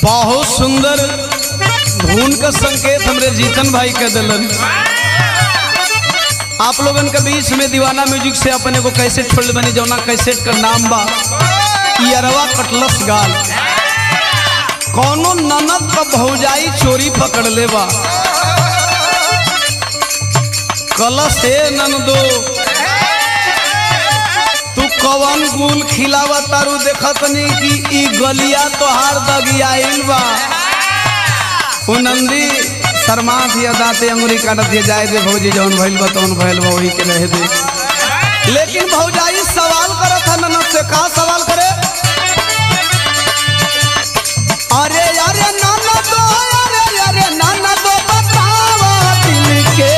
बहुत सुंदर धुन का संकेत हमरे जीतन भाई के दिलन। आप लोगन के बीच में दीवाना म्यूजिक से अपने को कैसेट छोड़ बनी जौना कैसेट का नाम बा यरवा कटलस गाल। कौनो ननद का भौजाई चोरी पकड़ ले बा कलश है ननदो तू कवन गुल खिलावा तारू देखत नहीं कि ई गलिया तोहार दगियाइल बा। नंदी शर्मा दिया दाते अंगुरी काटत दिया जाए दे भौजी जौन भइल बा तौन भइल बा वही के रहे दे। लेकिन भौजाई सवाल करत है ननद से का सवाल करे अरे अरे नाना दो अरे अरे नाना दो बतावा दिल के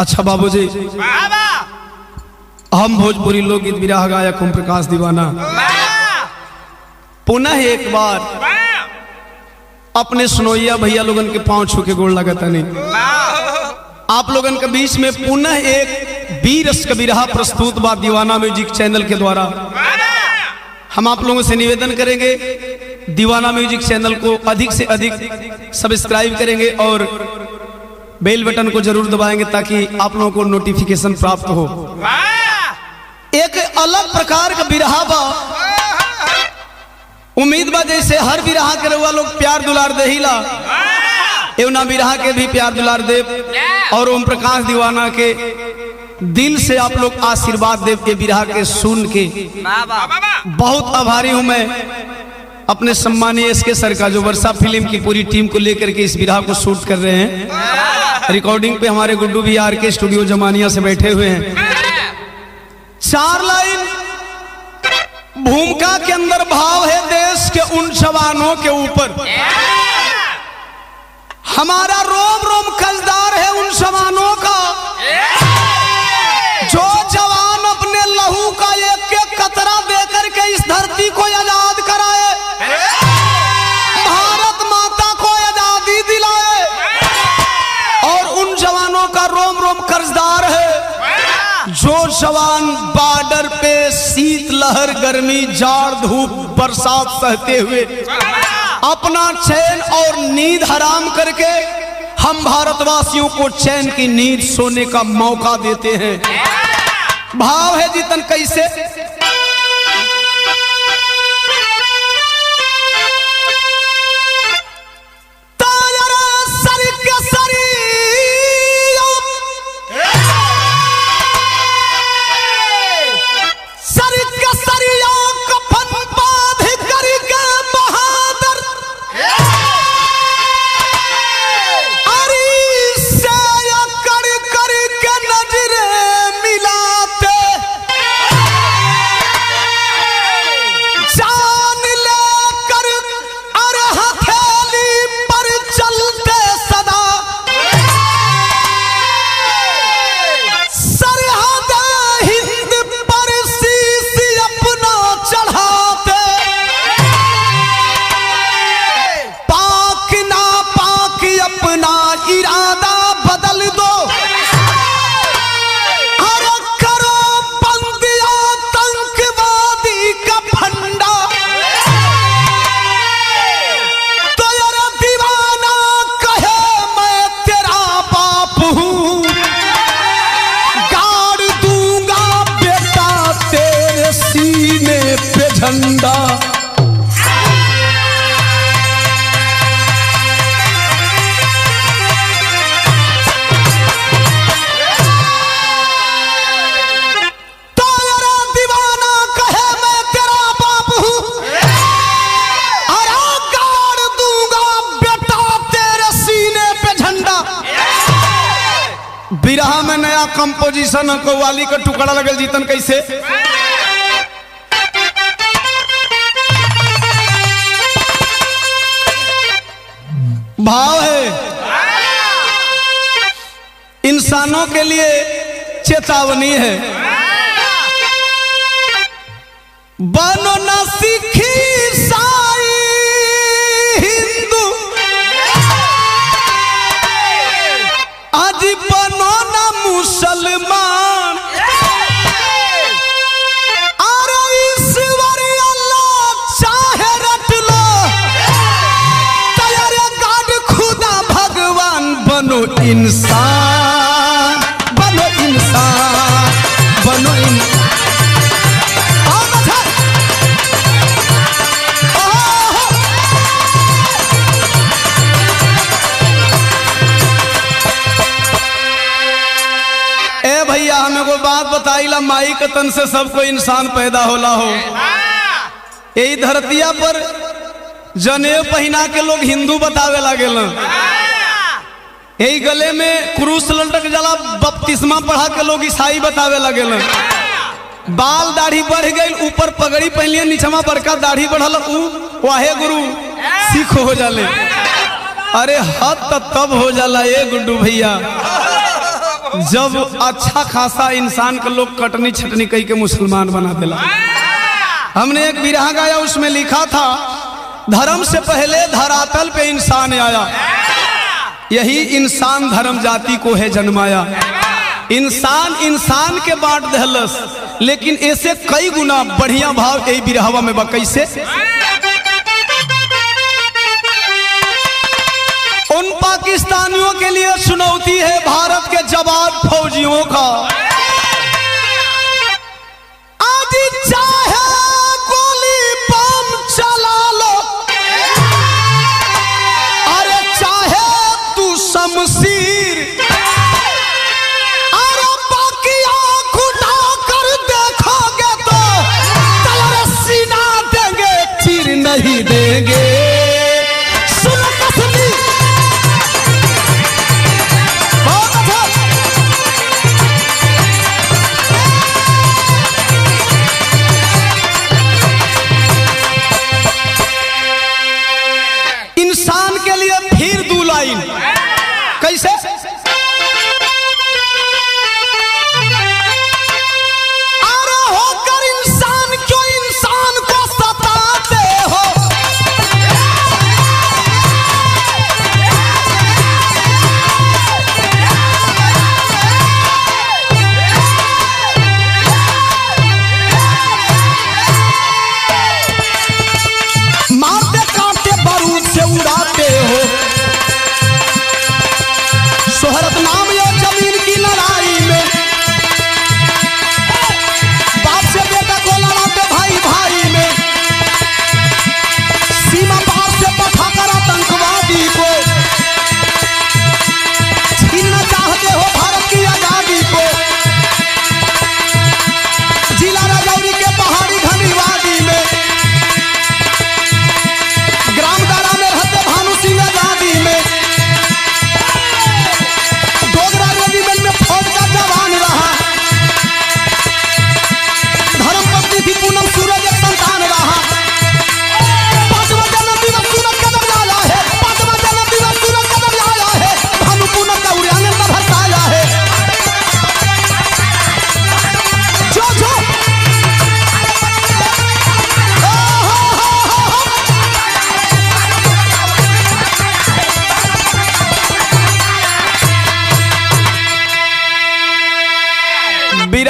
अच्छा बाबूजी हम भोजपुरी लोकगीत विरह गायक ओम प्रकाश दीवाना पुनः एक बार अपने सुनोइया भैया लोगन के पांव छू के गोड़ लगता नहीं आप लोगन के बीच में पुनः एक बीरस का विरह प्रस्तुत बा दीवाना म्यूजिक चैनल के द्वारा। हम आप लोगों से निवेदन करेंगे दीवाना म्यूजिक चैनल को अधिक से अधिक सब्सक्राइब करेंगे और बेल बटन को जरूर दबाएंगे ताकि आप लोगों को नोटिफिकेशन प्राप्त हो। एक अलग प्रकार का बिरहा बा उम्मीद बा जैसे हर बिरहा के रउआ लोग प्यार दुलार देहिला एवं बिरहा के भी प्यार दुलार दे और ओम प्रकाश दीवाना के दिल से आप लोग आशीर्वाद दे के बिरहा के सुन के बहुत आभारी हूं मैं अपने सम्मानीय एसके सर का जो वर्षा फिल्म की पूरी टीम को लेकर के इस बिरहा को शूट कर रहे हैं। रिकॉर्डिंग पे हमारे गुड्डू भी आर के स्टूडियो जमानिया से बैठे हुए हैं। 4 लाइन भूमिका के अंदर भाव है देश के उन जवानों के ऊपर हमारा रोम रोम कर्जदार है उन जवानों का जो जवान अपने लहू का एक एक कतरा देकर के इस धरती को आजाद कराए भारत माता को आजादी दिलाए और उन जवानों का रोम रोम कर्जदार है जो जवान बॉर्डर पे शीतलहर गर्मी जाड़ धूप बरसात सहते हुए अपना चैन और नींद हराम करके हम भारतवासियों को चैन की नींद सोने का मौका देते हैं। भाव है जीतन कैसे? झंडा बिरहा में नया कंपोजिशन कव्वाली का टुकड़ा लगल जीतन कैसे? भाव है इंसानों के लिए चेतावनी है, बनो न सिखी ईसाई हिंदू, आज बनो न मुसलमान, अरे ईश्वर अल्लाह चाहे रट लो, तैयार गाड खुदा भगवान, बनो इंसान, बनो इंसान, बनो इंसान। भैया हमें को बात बताइला, माई के तन से सबको इंसान पैदा होला हो। यही धरतिया पर जनेऊ पहना के लोग हिंदू बतावे लगे, यही गले में क्रूस लटक जाला बपतिस्मा पढ़ा के लोग ईसाई बतावे लगे। बाल दाढ़ी बढ़ गई, ऊपर पगड़ी पहन लिया, नीचमा बड़का दाढ़ी बढ़ल, वाहे गुरु सिख हो जाले। अरे हद तब हो जाला ये गुड्डू भैया जब अच्छा खासा इंसान के लोग कटनी छटनी कही के मुसलमान बना देला। हमने एक बिरहा गाया, उसमें लिखा था धर्म से पहले धरातल पे इंसान आया, यही इंसान धर्म जाति को है जन्माया। इंसान इंसान के बांट दहलस, लेकिन ऐसे कई गुना बढ़िया भाव यही बिरहवा में बा। कैसे? उन पाकिस्तानियों के लिए चुनौती है भारत के जवाब फौजियों का, आज चाहे गोली बम चला लो, अरे चाहे तू शमशीर, अरे बाकी आंख उठा कर देखोगे तो तैयार सीना देंगे, चीर नहीं देंगे। कैसे?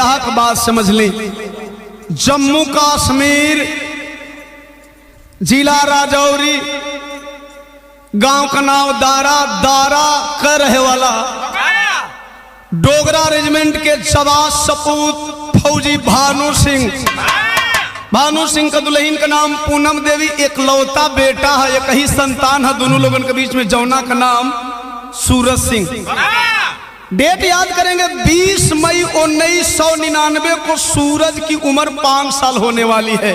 बिरहा की बात समझ लें। जम्मू कश्मीर जिला राजौरी, गांव का नाम दारा, दारा का रहे वाला डोगरा रेजिमेंट के जवान सपूत फौजी भानु सिंह। भानु सिंह का दुल्हन का नाम पूनम देवी, एकलौता बेटा है, एक ही संतान है दोनों लोगों के बीच में, जौना का नाम सूरज सिंह। डेट याद करेंगे 20 मई 1999 को सूरज की उम्र 5 साल होने वाली है।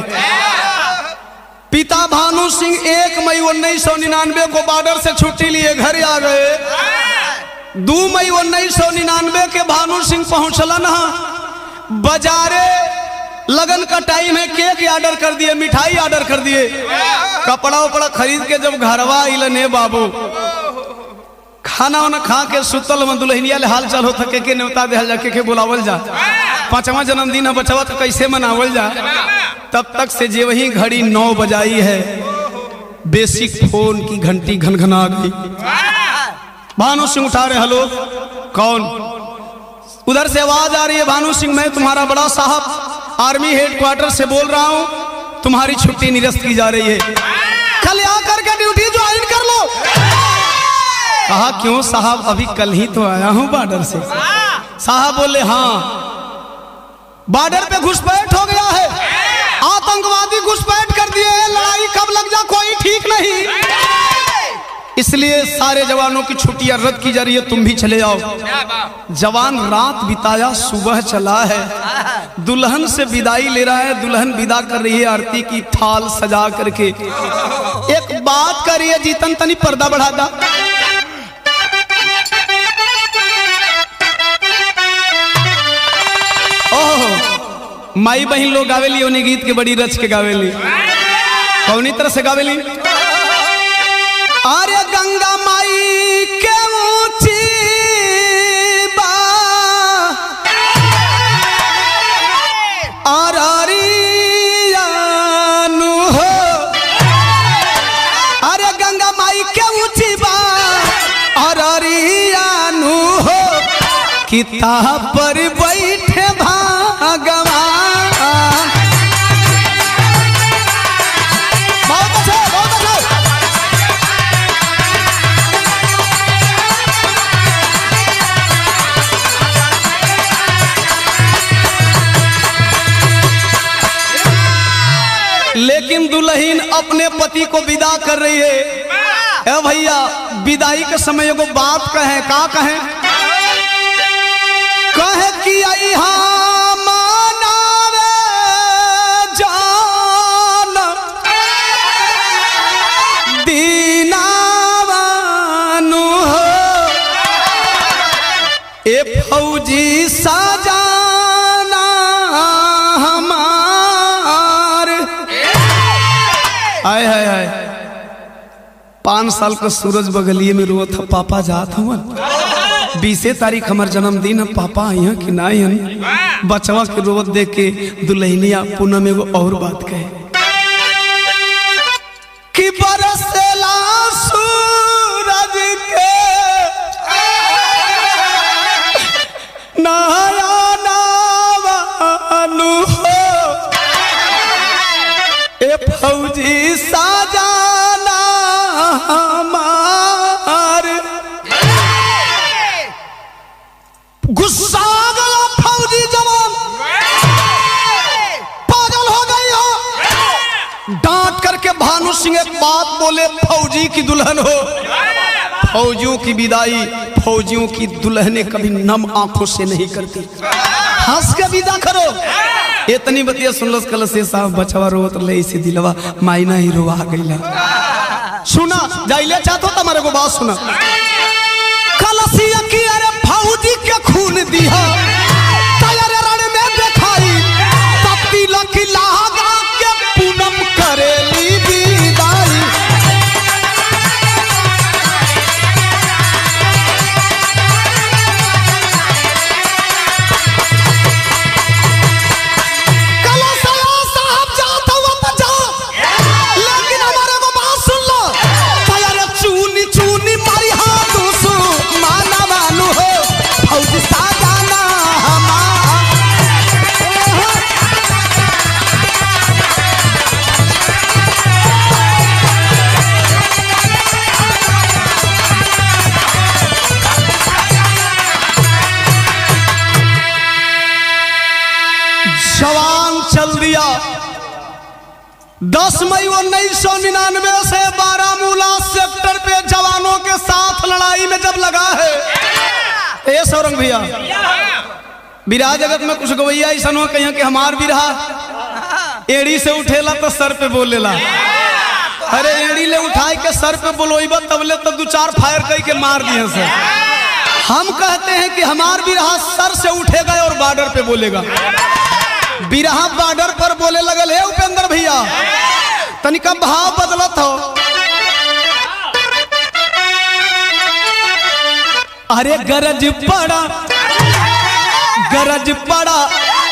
पिता भानु सिंह 1 मई 1999 को बॉर्डर से छुट्टी लिए घर आ गए। 2 मई 1999 के भानु सिंह पहुंचलन बाजारे, लगन का टाइम है, केक ऑर्डर कर दिए, मिठाई ऑर्डर कर दिए, कपड़ा उपड़ा खरीद के जब घरवा इलने बाबू खाना वाना खा के सुतल में दुल्हनिया ले हाल चाल होता के न्योता दे जा, के बुलावल जा, 5वां जन्मदिन है बचवा तो कैसे मनावल जा। तब तक से जे वही घड़ी 9 बजाई है, बेसिक फोन की घंटी घनघना गई। भानु सिंह उठा रहे, हेलो कौन? उधर से आवाज आ रही है, भानु सिंह मैं तुम्हारा बड़ा साहब आर्मी हेडक्वार्टर से बोल रहा हूं, तुम्हारी छुट्टी निरस्त की जा रही है, कल आकर के ड्यूटी ज्वाइन कर लो। कहा क्यों साहब, अभी कल ही तो आया हूं बॉर्डर से। साहब बोले हाँ, बॉर्डर पे घुसपैठ हो गया है, आतंकवादी घुसपैठ कर दिए हैं, लड़ाई कब लग जा कोई ठीक नहीं, इसलिए सारे जवानों की छुट्टियां रद्द की जा रही है, तुम भी चले जाओ। जवान रात बिताया, सुबह चला है, दुल्हन से विदाई ले रहा है, दुल्हन विदा कर रही है आरती की थाल सजा करके। एक बात करिए जीतन, तनी पर्दा बढ़ा दा। माई बहन लोग गावेली, उन्हें गीत के बड़ी रच के गावेली, कौनी तरह से गावेली। अरे गंगा माई के ऊंची बा अररियानु हो, अरे गंगा माई के ऊंची बा अररियानु हो, किताब पर बैठे भगवान। बहुत अच्छा, बहुत अच्छा। लेकिन दुल्हन अपने पति को विदा कर रही है। ए भैया, विदाई के समय एगो बात कहे, का कहे? कहे कि आई मनावे जान दीनावानु हो, ए फौजी साजाना हमार। आय हाय हाय, 5 साल का सूरज बगलिए में रोत था, पापा जात हुआ। 20 तारीख हमार जन्मदिन है, पापा आई हैं कि नहीं हैं? बचवा के रोवत देख के दुल्हनिया पूनम एगो और बात कहे कि बरसेला सूरज के नया नावानु हो, ए फौजी साजाना हमार। गुस्सा गया फौजी जवान, पागल हो गई हो। डांट करके भानु सिंह एक बात बोले, फौजी की दुल्हन हो, फौजियों की विदाई फौजियों की दुल्हनें कभी नम आंखों से नहीं करती, हंस के विदा करो। इतनी बतिया सुनलस कल से साहब बचवा रोत ले, इसे दिलवा मायना ही रोवा गईला। सुना जाइले चाहतो तुम्हारे को बात सुना, कलसिया की अरे फौजी के खून दिया तैयार रण में दिखाई, तपती लकी लागा के पूनम करेली विदाई। कलसिया साहब जाता हुआ तो जा, लेकिन हमारे को बात सुन लो, तैयार चूनी चूनी मारी हाथ 10 मई 1999 से बारामूला सेक्टर पे जवानों के साथ लड़ाई में जब लगा है। ए सौरंग भैया, बिरहा जगत में कुछ गवैया ऐसा हो कहीं कि हमार बिरहा एड़ी से उठेला तो सर पे बोलेला। अरे एड़ी ले उठाए के सर पे बोलोइबा तबले तब 2-4 फायर कई के मार दिए से। हम कहते हैं कि हमार बिरहा सर से उठेगा और बॉर्डर पे बोलेगा। बिरहा बॉर्डर पर बोले लगल है उपेंद्र भैया, तनिका भाव बदलत हो। अरे गरज पड़ा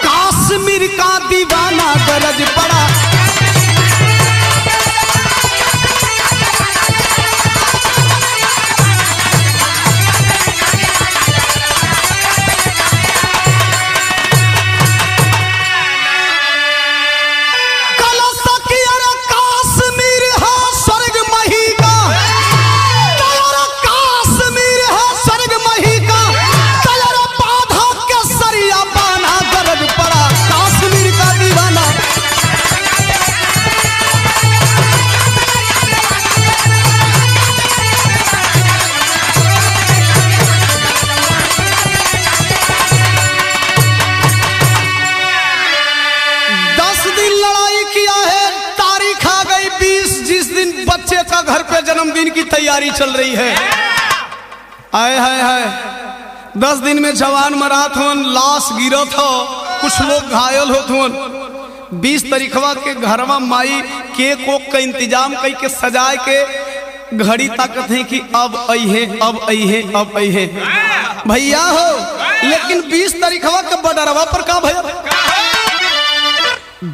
काश्मीर का दीवाना, गरज पड़ा घर पे जन्मदिन की तैयारी चल रही है। आए हाय हाय 10 दिन में जवान मरात होन, लाश गिरत हो, कुछ लोग घायल होत होन। 20 तारीखवा के घरवा माई केक ओक का इंतजाम कई के सजाए के घड़ी ताकत है कि अब अइहे अब अइहे अब अइहे भैया हो। लेकिन 20 तारीखवा के बडरवा पर का भैया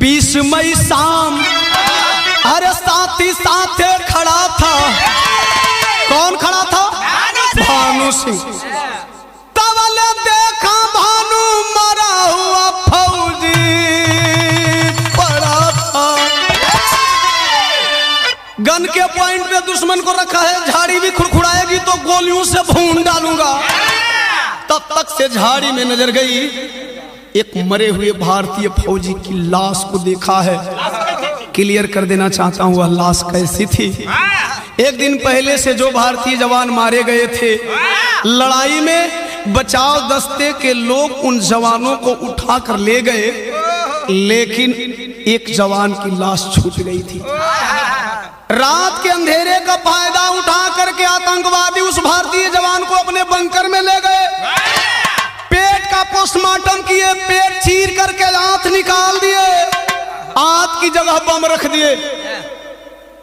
20 मई शाम अरे साथी साथे खड़ा था। कौन खड़ा था? भानु सिंह। तवले देखा भानु मरा हुआ फौजी पड़ा था। गन के पॉइंट पे दुश्मन को रखा है, झाड़ी भी खुड़खुड़ाएगी तो गोलियों से भून डालूंगा। तब तक से झाड़ी में नजर गई, एक मरे हुए भारतीय फौजी की लाश को देखा है। क्लियर कर देना चाहता हूं वह लाश कैसी थी। एक दिन पहले से जो भारतीय जवान मारे गए थे लड़ाई में, बचाव दस्ते के लोग उन जवानों को उठा कर ले गए, लेकिन एक जवान की लाश छूट गई थी। रात के अंधेरे का फायदा उठा करके आतंकवादी उस भारतीय जवान को अपने बंकर में ले गए। पेट का पोस्टमार्टम किए, पेट चीर करके आंत निकाल दिए, आंत की जगह बम रख दिए।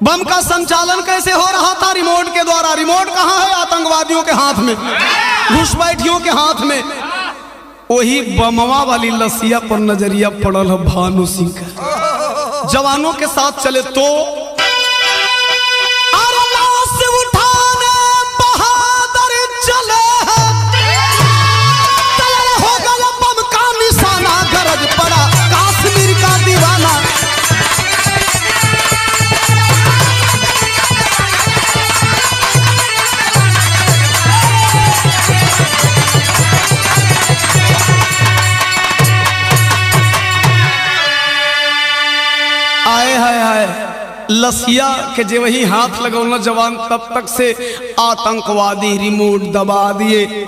बम का संचालन कैसे हो रहा था? रिमोट के द्वारा। रिमोट कहां है? आतंकवादियों के हाथ में, घुसपैठियों के हाथ में। वही बमवा वाली लसिया पर नजरिया पड़ल है भानु सिंह का। जवानों के साथ चले तो उठाने बहादुर चले, हो गया बम का निशाना, गरज पड़ा काश्मीर का दीवाना। आए हाय हाय लसिया के जे वही हाथ लगौना जवान, तब तक से आतंकवादी रिमोट दबा दिए।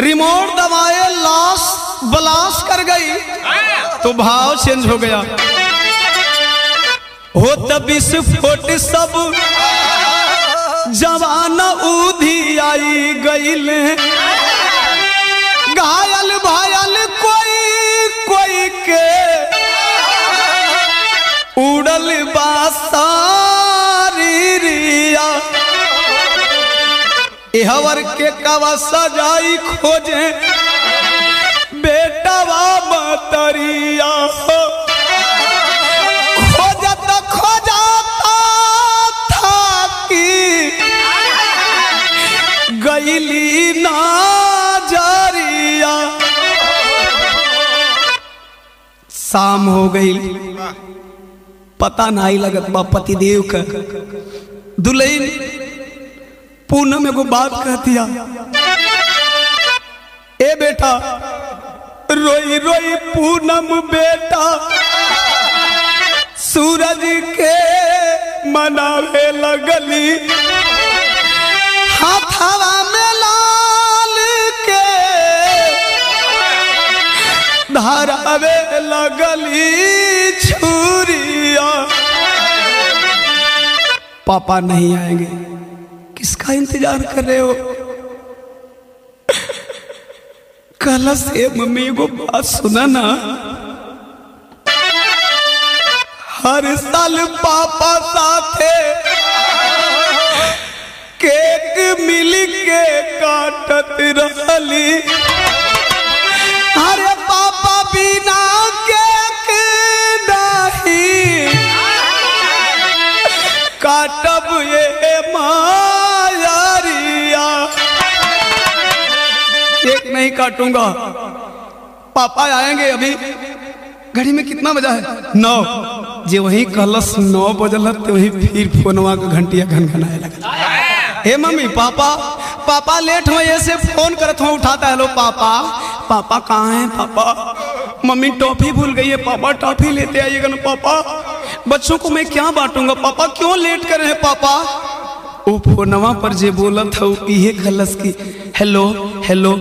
रिमोट दबाए, लाश ब्लास्ट कर गई तो भाव चेंज हो गया। हो तब विस्फोट सब जवान उधी आई गईल, घायल भायल कोई के उड़ल बासारी रिया। एहवर के कवा सजाई खोजे बेटवा मतरिया, खोजता था कि गईली नाजरिया। शाम हो गई, पता नहीं लगत बा पतिदेव का। दुल्हन पूनम एगो बात कहतिया, ए बेटा रोई रोई पूनम बेटा सूरज के मनावे लगली, हाथवा में लाल के धरावे लगली छुरिया। पापा नहीं आएंगे, किसका इंतजार कर रहे हो? कल से मम्मी को बात सुना ना, हर साल पापा साथे केक मिल के काटत रहली। अरे पापा बिना केक नहीं काटब ये मायारिया। केक नहीं काटूंगा, पापा आएंगे। अभी घड़ी में कितना बजा है? 9। जे वही कलश 9 बजल तो वही फिर फोनवा का घंटिया घनघनाए लगा। हे मम्मी पापा, पापा लेट हो ऐसे फोन करत हो, उठाता है। हेलो पापा, पापा कहाँ हैं पापा? मम्मी टॉफी भूल गई है पापा, टॉफी लेते आइएगा ना पापा। बच्चों को मैं क्या बांटूंगा पापा, क्यों लेट कर रहे हैं पापा? वो फोनवा पर जे बोला था ये खलस की हेलो हेलो,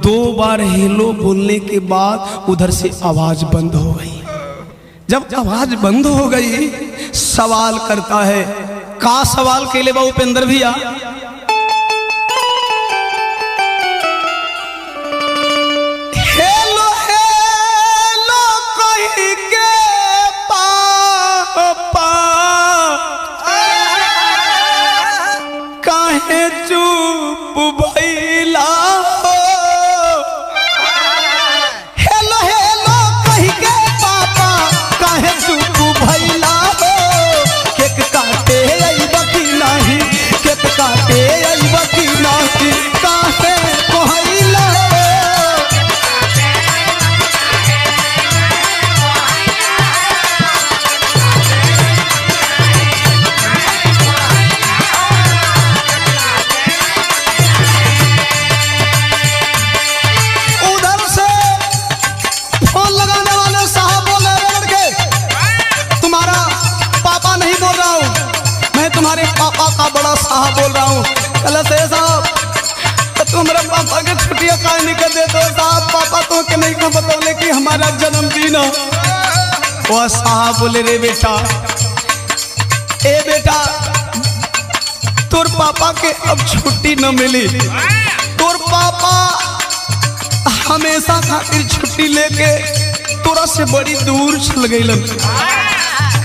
2 बार हेलो बोलने के बाद उधर से आवाज बंद हो गई। जब आवाज बंद हो गई, सवाल करता है। का सवाल के लिए बा उपेंद्र भैया? हेलो हेलो कही के पापा काहे चुप भइला हो? हेलो हेलो कही के पापा काहे चुप भइला हो? केक काटे अइबा की नाही, केक काटे अइबा की नाही, काहे कहइला हो? तुम्हारे पापा का बड़ा साहब बोल रहा हूँ। कल से साहब तुम्हारे पापा के छुट्टियां काहे नहीं कर देते हो साहब? पापा तो के नहीं को बतौले कि हमारा जन्मदिन है। वो साहब बोले रे बेटा, ए बेटा तोर पापा के अब छुट्टी न मिली। तोर पापा हमेशा खातिर छुट्टी लेके तोरा से बड़ी दूर चल गई।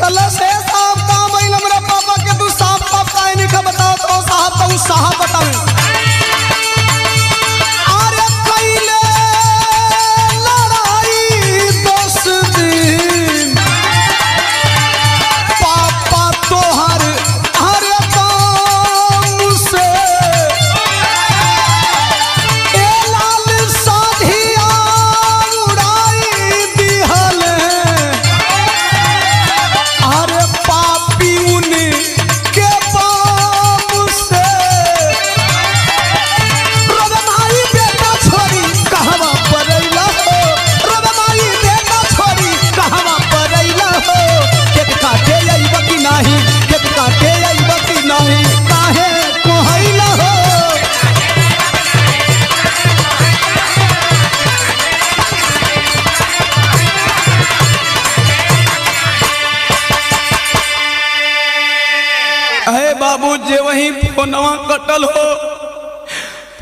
कल से साहब काम मेरा पापा के तू साहब पापा नहीं का बताओ तो साहब तो साहब बताओ। अरे कैले लड़ाई 10 दिन पापा तोहर हर काम से, ए लाल साधिया उड़ाई दिहल। अरे पापी उन्हें के पाप से रबमाई बेटा छोरी कहवा परैला हो, रबमाई बेटा छोरी कहवा परैला हो। केक काटे अइबा की नाही, केक काटे अइबा की नाही, काहे कहैला हो? अरे बाबू जे वही फोनवा कटल हो,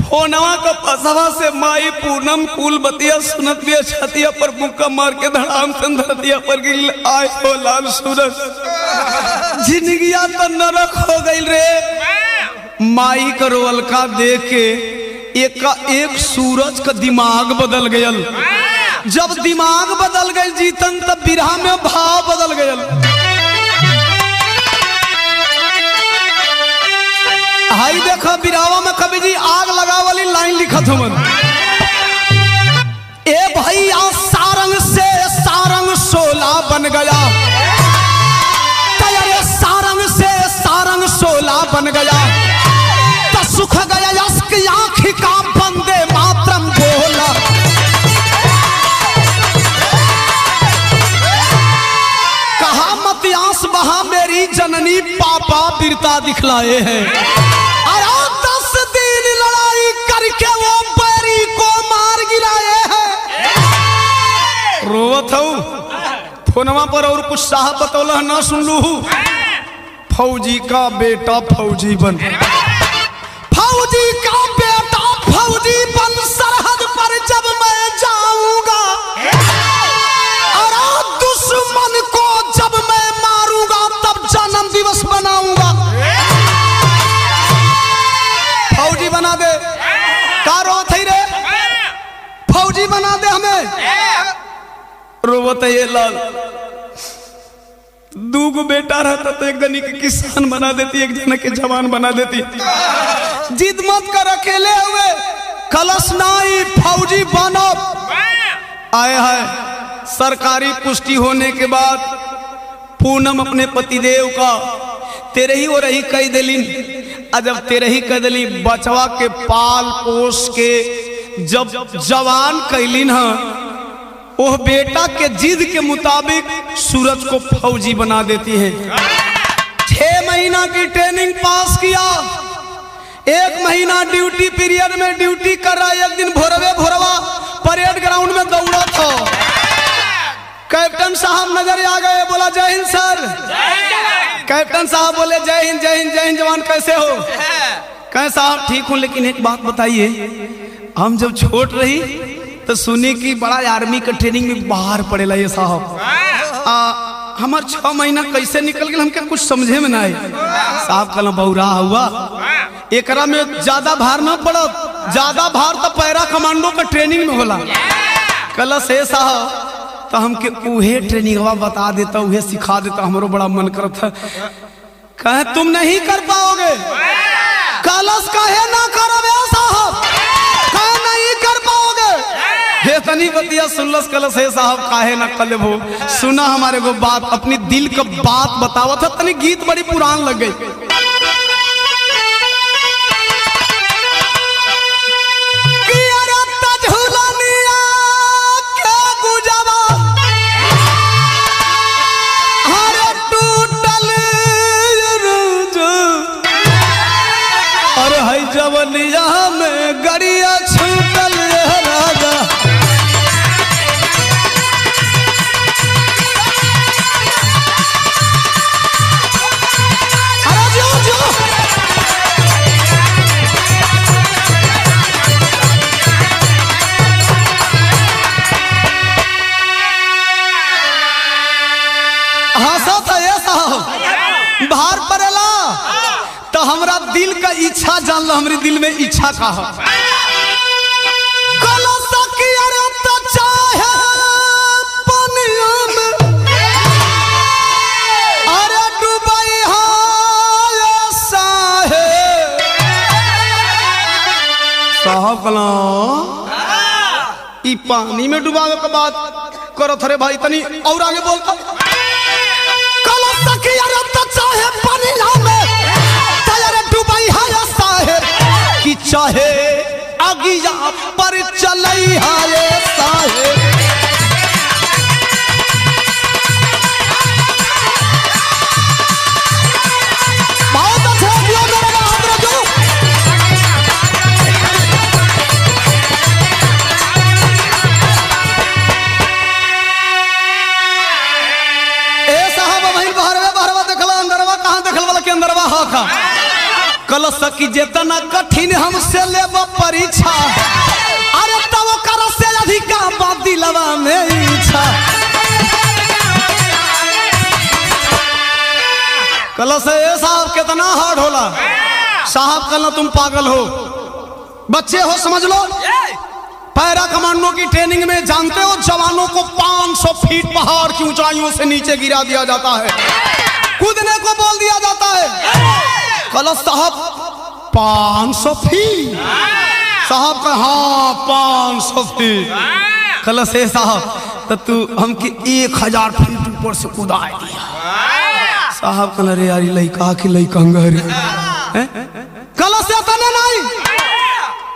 फोनवा का पसवा से माई पूनम कुल बतिया सुनत दिया, छतिया पर मुक्का मार के धड़ाम से धरतिया पर गिर। आए हो लाल सूरज, जिंदगिया तो नरक हो गई रे। माई का रोलका देख के एक सूरज का दिमाग बदल गयल। जब दिमाग बदल गई जीतन, तब बिरहा में भाव बदल गयल। हाई देखो बिरावा में कभी जी आग लगा वाली लाइन लिखत हो। ए भैया सारंग से सारंग सोला बन गया, अरे सारंग से सारंग सोला बन गया, तो सुख गया यश की आँख का बंदे मातरम बोला। कहा मत आंस जननी पापा वीरता दिखलाए हैं। अरे 10 दिन लड़ाई करके वो बैरी को मार गिराए हैं। रोवत हूँ फोनवा पर और कुछ साहब बतौला ना सुन लू। फौजी का बेटा फौजी बन, फौजी का बेटा फौजी बन, सरहद पर जब मैं जाऊंगा और दुश्मन को जब मैं मारूंगा तब जन्म दिवस बनाऊंगा। फौजी बना दे का रोत है रे, फौजी बना दे हमें। रोवत है ये लाल, दूगो बेटा रहता तो एक जनी के किसान बना देती, एक जना के जवान बना देती। जिद मत कर, अकेले हुए कलश नाई फौजी बनो। आए है सरकारी पुष्टि होने के बाद पूनम अपने पतिदेव का तेरे ही और ही कह दिलीन। जब तेरे ही कह दिली बचवा के पाल पोस के जब जवान कैलिन है, वो बेटा के जिद के मुताबिक सूरज को फौजी बना देती है। 6 महीना की ट्रेनिंग पास किया, 1 महीना ड्यूटी पीरियड में ड्यूटी कर रहा। एक दिन भोरवा परेड ग्राउंड में दौड़ा था। कैप्टन साहब नजर आ गए, बोला जय हिंद सर। कैप्टन साहब बोले जय हिंद जय हिंद जय हिंद जवान, कैसे हो? कहे साहब ठीक हूं, लेकिन एक बात बताइए, हम जब छोट रही तो सुनी कि बड़ा आर्मी का ट्रेनिंग में बाहर पड़ेला ये साहब। हमार 6 महीना कैसे निकल गए हमके कुछ समझे में ना आए। साहब कहला बहुरा हुआ, एकरा में ज्यादा भार ना पड़त, ज्यादा भार तो पैरा कमांडो का ट्रेनिंग में होला। कहला से साहब तो हमके उहे ट्रेनिंग बता देता, उहे सिखा देता, हमरो बड़ा मन करता। कहे तुम नहीं कर पाओगे। कलश कहे ना करबे साहब, कहे नहीं कर पाओगे। हे तनी बतिया सुनलस कलश है साहब काहे ना कलेबो। सुना हमारे को बात, अपनी दिल का बात बतावा था। तनी गीत बड़ी पुरान लग गई। जवनिया में गरिया छूटल राजा, अरे जो जो हंसा था ये साहब बाहर पड़ेला तो हमरा दिल का इच्छा जान लो, हमारे दिल में इच्छा का है। तो चाहे पनिया में अरे डूबई साहब ई पानी में डुबावे के बात करो थरे भाई, तनी और आगे बोलता। तो चाहे पनिया में कि चाहे अगिया पर चलई हाय साहेब। बहुत अच्छा दिया मेरा बहादुर जो। ए साहब वहीं बहरवा देखला, अंदरवा कहाँ देखल वाला के अंदरवा हा का। कलश की जेतना कठिन हमसे लेब परीक्षा, अरे तब कर से अधिका बात दिलवा में इच्छा। कलश ये साहब कितना हार्ड होला। साहब कहना तुम पागल हो, बच्चे हो समझ लो। पैरा कमांडो की ट्रेनिंग में जानते हो जवानों को 500 फीट पहाड़ की ऊंचाइयों से नीचे गिरा दिया जाता है, कूदने को बोल दिया जाता है। कलश साहब 500 फीट? साहब का हाँ 500 फीट। कलश है साहब तो तू हमके 1000 फीट ऊपर से कूदा दिया। साहब कहला रे यार लइका के लइका रे। कलश से तने नहीं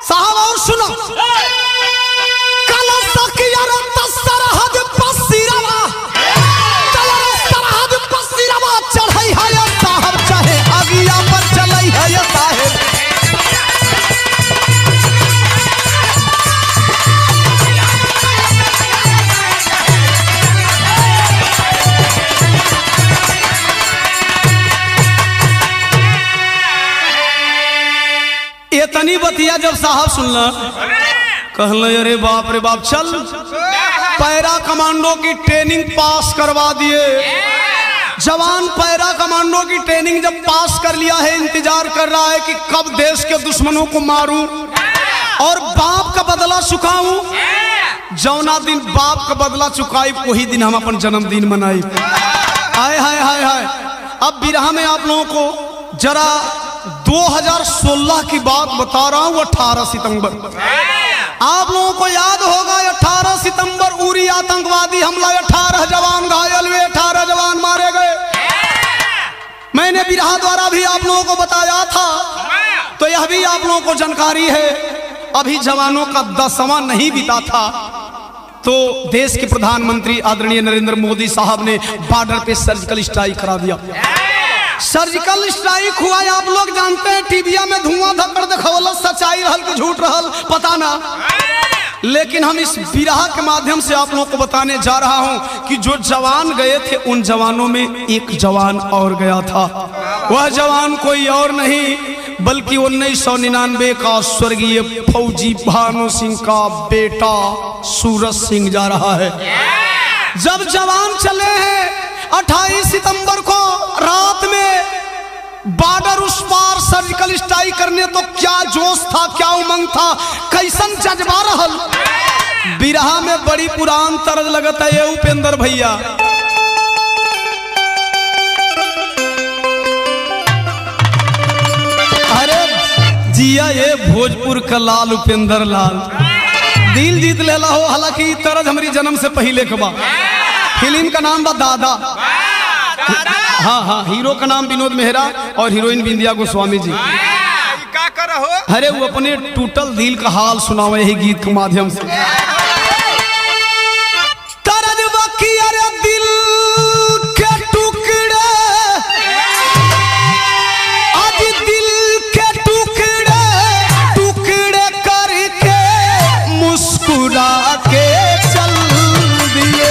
साहब और सुनो। कलश की यार सरहद पसीरवा, सरहद पसीरवा चढ़ई है इतनी बतिया जब साहब सुनला कहल अरे बाप रे बाप, चल पैरा कमांडो की ट्रेनिंग पास करवा दिए। जवान पैरा कमांडो की ट्रेनिंग जब पास कर लिया है, इंतजार कर रहा है कि कब देश के दुश्मनों को मारूं और बाप का बदला चुकाऊं। जौना दिन बाप का बदला चुकाई वही दिन हम अपन जन्मदिन मनाई। हाय हाय हाय हाय। अब बिरहा में आप लोगों को जरा 2016 की बात बता रहा हूं। 18 सितंबर आप लोगों को याद होगा, 18 सितंबर उरी आतंकवादी हमला, 18 जवान घायल हुए, 18 जवान मारे गए। मैंने बिरहा द्वारा भी आप लोगों को बताया था, तो यह भी आप लोगों को जानकारी है। अभी जवानों का 10वां नहीं बीता था तो देश के प्रधानमंत्री आदरणीय नरेंद्र मोदी साहब ने बॉर्डर पे सर्जिकल स्ट्राइक करा दिया। सर्जिकल स्ट्राइक हुआ, आप लोग जानते हैं, टीविया में धुआं धक्कड़ दिखावल, सच्चाई रहल कि झूठ रहल पता ना, लेकिन हम इस बिरहा के माध्यम से आप लोगों को बताने जा रहा हूं कि जो जवान गए थे उन जवानों में एक जवान और गया था। वह जवान कोई और नहीं बल्कि 1999 का स्वर्गीय फौजी भानु सिंह का बेटा सूरज सिंह जा रहा है। जब जवान चले हैं 28 सितंबर को रात में बॉर्डर उस पार सर्जिकल स्ट्राइक करने, तो क्या जोश था, क्या उमंग था, कैसन जज्बा रहल। बिरहा में बड़ी पुरान तरज लगता है उपेंद्र भैया। अरे जिया ये भोजपुर का लाल उपेंद्र लाल दिल जीत लेला हो। हालांकि तरज हमारी जन्म से पहले के बाद। फिल्म का नाम बा दादा। हाँ हाँ, हीरो का नाम विनोद मेहरा और हीरोइन बिंदिया गोस्वामी जी। क्या कर हो? अरे वो अपने टूटल दिल का हाल सुनावे यही गीत के माध्यम से। तरज बाकी अरे दिल के टुकड़े, आज दिल के टुकड़े टुकड़े करके मुस्कुरा के चल दिए।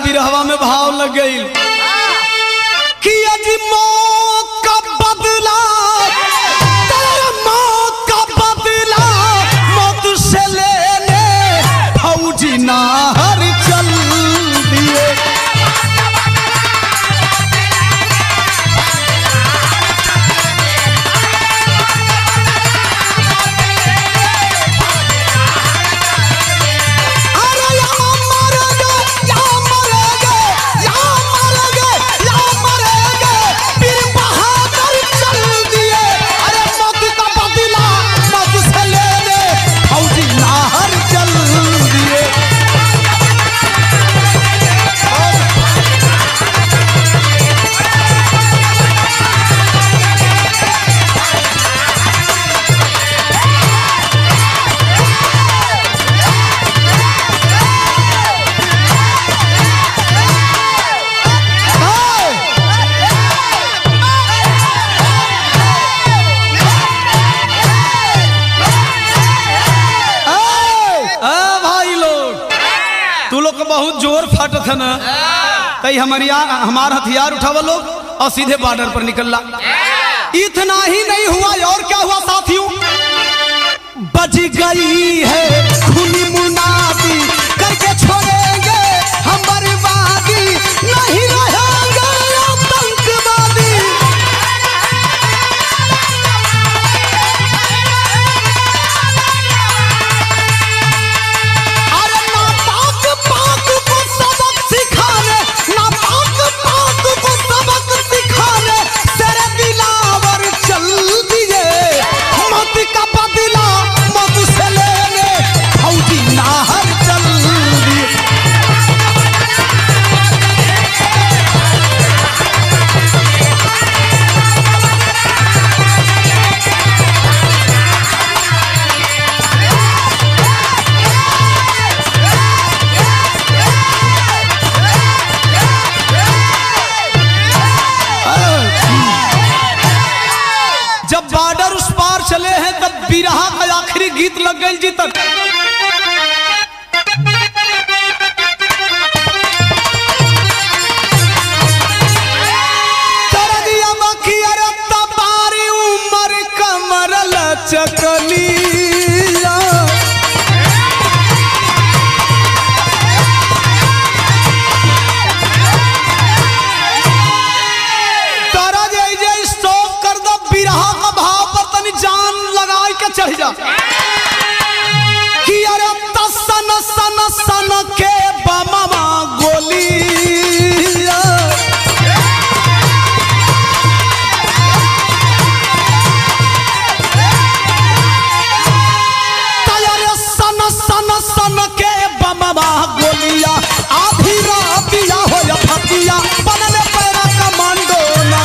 बिरहवा में भाव लग गई कि अज मौत का बदला, तेरे मौत का बदला मौत से लेने फौजी नाहर चल दिए। बहुत जोर फटत है ना, तई हमार हथियार उठावा लोग और सीधे बॉर्डर पर निकलला। इतना ही नहीं हुआ, और क्या हुआ साथियों, बज गई है खूनी मुनादी करके छोड़ेंगे हम बर्बादी, नहीं रहेंगे आतंकवादी। का बदला मौत से लेने लग गई जीतत। तरदिया बखिया रे तबारी उमर कमर लचकलिया। तारा जे स्टॉप कर दो बिरहा का भाव पर तनी जान लगाई के चढ़ जा कि अरे तसन सन सन के बमवा गोलिया। तैयारे सन सन सन के बमवा गोलिया। आधी रातिया हो या फतिया बनले पैरा कमांडो ना।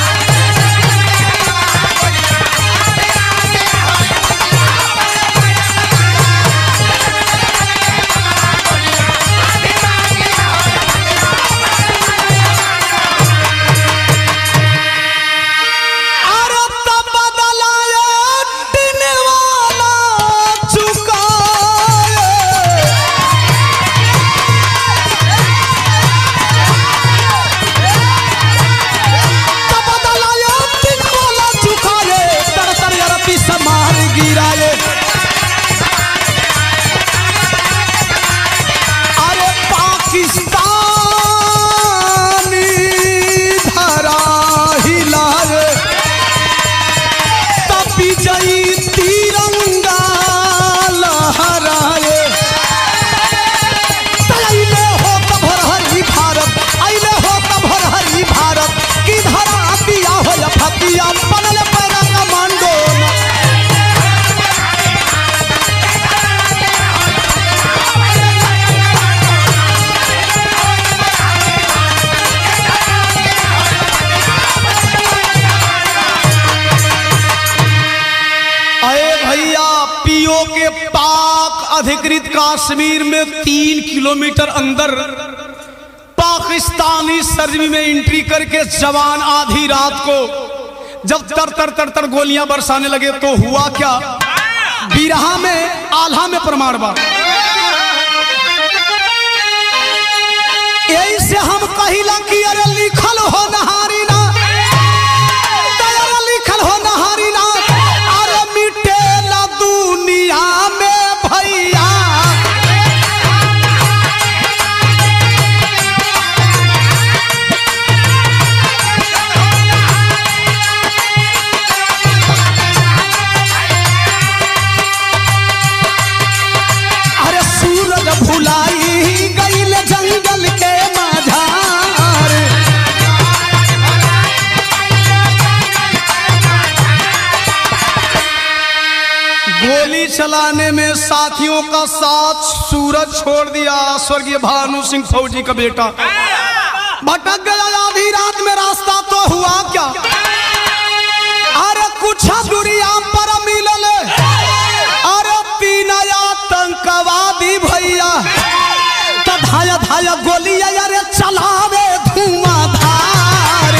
अधिकृत कश्मीर में 3 किलोमीटर अंदर पाकिस्तानी सरजमी में एंट्री करके जवान आधी रात को जब तर तर तर तर गोलियां बरसाने लगे तो हुआ क्या? बिरहा में आल्हा में प्रमाण बा। यही से हम कहिला कि अरे लिखल हो नहारी ना, लिखल हो नहारी ना, अरे मिटेला दुनिया में भैया। अरे सूरज भुलाई गईल जंगल के माझार। गोली चलाने में साथियों का साथ सूरज छोड़ दिया। स्वर्गीय भानु सिंह फौजी का बेटा भटक गया आधी रात में। रास्ता तो हुआ क्या? अरे कुछ दूरिया पर मिलल अरे 3 आतंकवादी भैया। तो धाया धाया गोलियां अरे चलावे धुआंधार।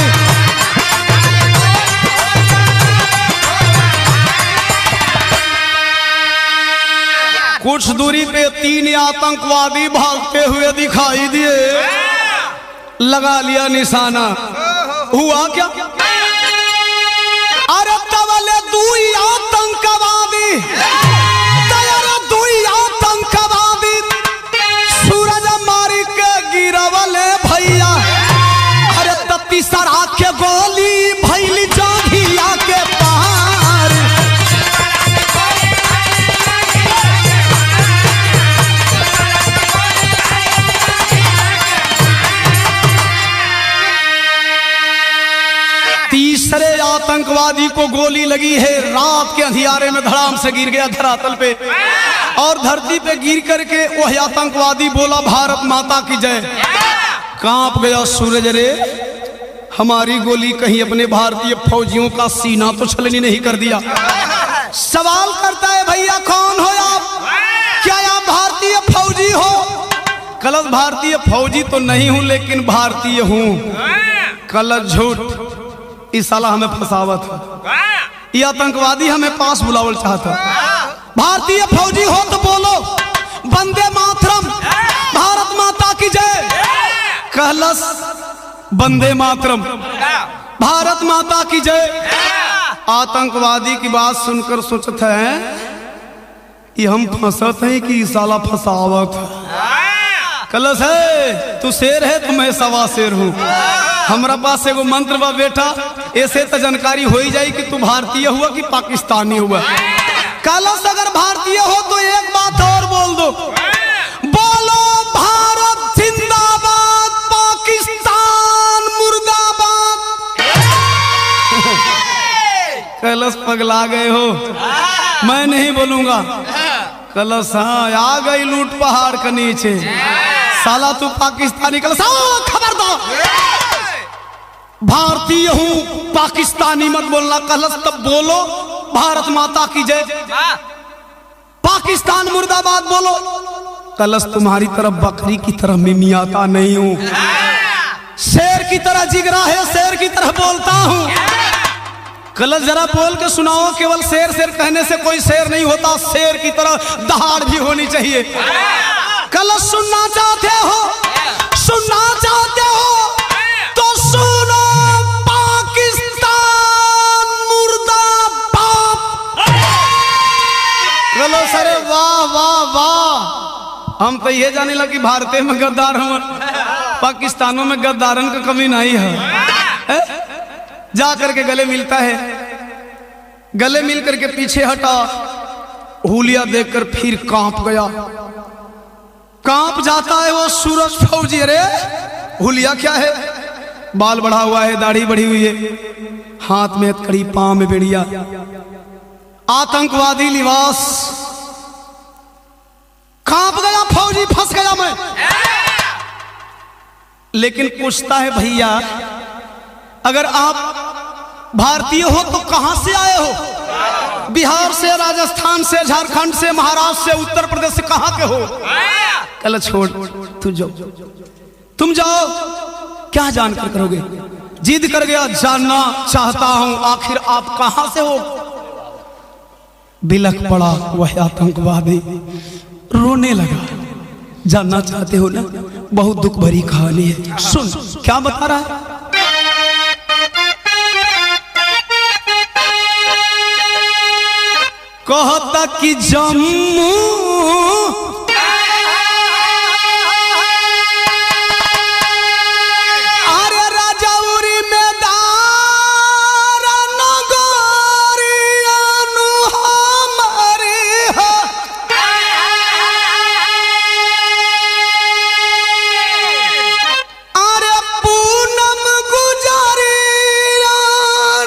कुछ दूरी पे 3 आतंकवादी भागते हुए दिखाई दिए। लगा लिया निशाना। हुआ क्या? अरे तवले 2 आतंकवादी, 2 आतंकवादी सूरज मारी के गिरवले भैया। अरे तीसरा के गोली भैली जांघिया के पार। तीसरे आतंकवादी को गोली लगी है। रात के अंधियारे में धड़ाम से गिर गया धरातल पे और धरती पे गिर करके वह आतंकवादी बोला भारत माता की जय। कांप गया सूरज रे, हमारी गोली कहीं अपने भारतीय फौजियों का सीना तो छलनी नहीं कर दिया। सवाल करता है भैया कौन हो आप? क्या आप भारतीय फौजी हो? गलत, भारतीय फौजी तो नहीं हूं लेकिन भारतीय हूं। गलत, झूठ। इस साला हमें फंसावत है। ये आतंकवादी हमें पास बुलावल चाहता। भारतीय फौजी हो तो बोलो वंदे मातरम, भारत माता की जय। कहलस वंदे मातरम, भारत माता की जय। आतंकवादी की बात सुनकर सोचते हैं ये हम फंसत हैं कि साला फसावत है। कलश है तू शेर है तो मैं सवा शेर हूँ। हमारा पास एगो मंत्र बा बेटा, ऐसे तो जानकारी हो ही जाए कि तू भारतीय हुआ कि पाकिस्तानी हुआ। कलश अगर भारतीय हो तो एक बात और बोल दो, बोलो भारत जिंदाबाद, पाकिस्तान मुर्दाबाद। कलश पगला गए हो, मैं नहीं बोलूंगा। कलश हाँ आ गई लूट पहाड़ के नीचे, साला तू पाकिस्तानी। कलश खबरदार, भारतीय हूं पाकिस्तानी मत बोलना। कलश तब बोलो भारत माता की जय, पाकिस्तान मुर्दाबाद बोलो। कलश तुम्हारी तरफ बकरी की तरह मिमियाता नहीं हूं, शेर की तरह जिगरा है, शेर की तरह बोलता हूं। कलश जरा बोल के सुनाओ, केवल शेर शेर कहने से कोई शेर नहीं होता, शेर की तरह दहाड़ भी होनी चाहिए। कलश सुनना चाहते हो, सुनना चाहते हो तो सुनो पाकिस्तान मुर्दाबाद। कलश अरे वाह वाह वाह, हम तो ये जाने लगे भारत में गद्दार हम, पाकिस्तानों में गद्दारन का कमी नहीं है। जा करके गले मिलता है, गले मिल करके पीछे हटा, हुलिया देखकर फिर कांप गया, कांप जाता है वो सूरज फौजी। अरे हुलिया क्या है, बाल बढ़ा हुआ है, दाढ़ी बढ़ी हुई है, हाथ में हथकड़ी, पांव में बेड़िया, आतंकवादी लिबास। कांप गया फौजी, फंस गया मैं। लेकिन पूछता है भैया अगर आप भारतीय हो तो कहां से आए हो? बिहार से, राजस्थान से, झारखंड से, महाराष्ट्र से, उत्तर प्रदेश से, कहां के हो? कल छोड़ तू जाओ, तुम जाओ, क्या जानकर करोगे? जिद कर गया, जानना चाहता हूं आखिर आप कहां से हो। बिलख पड़ा वह आतंकवादी, रोने लगा। जानना चाहते हो ना, बहुत दुख भरी कहानी है, सुन क्या बता रहा है। कहता कि जम्मू अरे राजौरी में दार नगरिया नु हमारी हो। अरे पूनम गुजरिया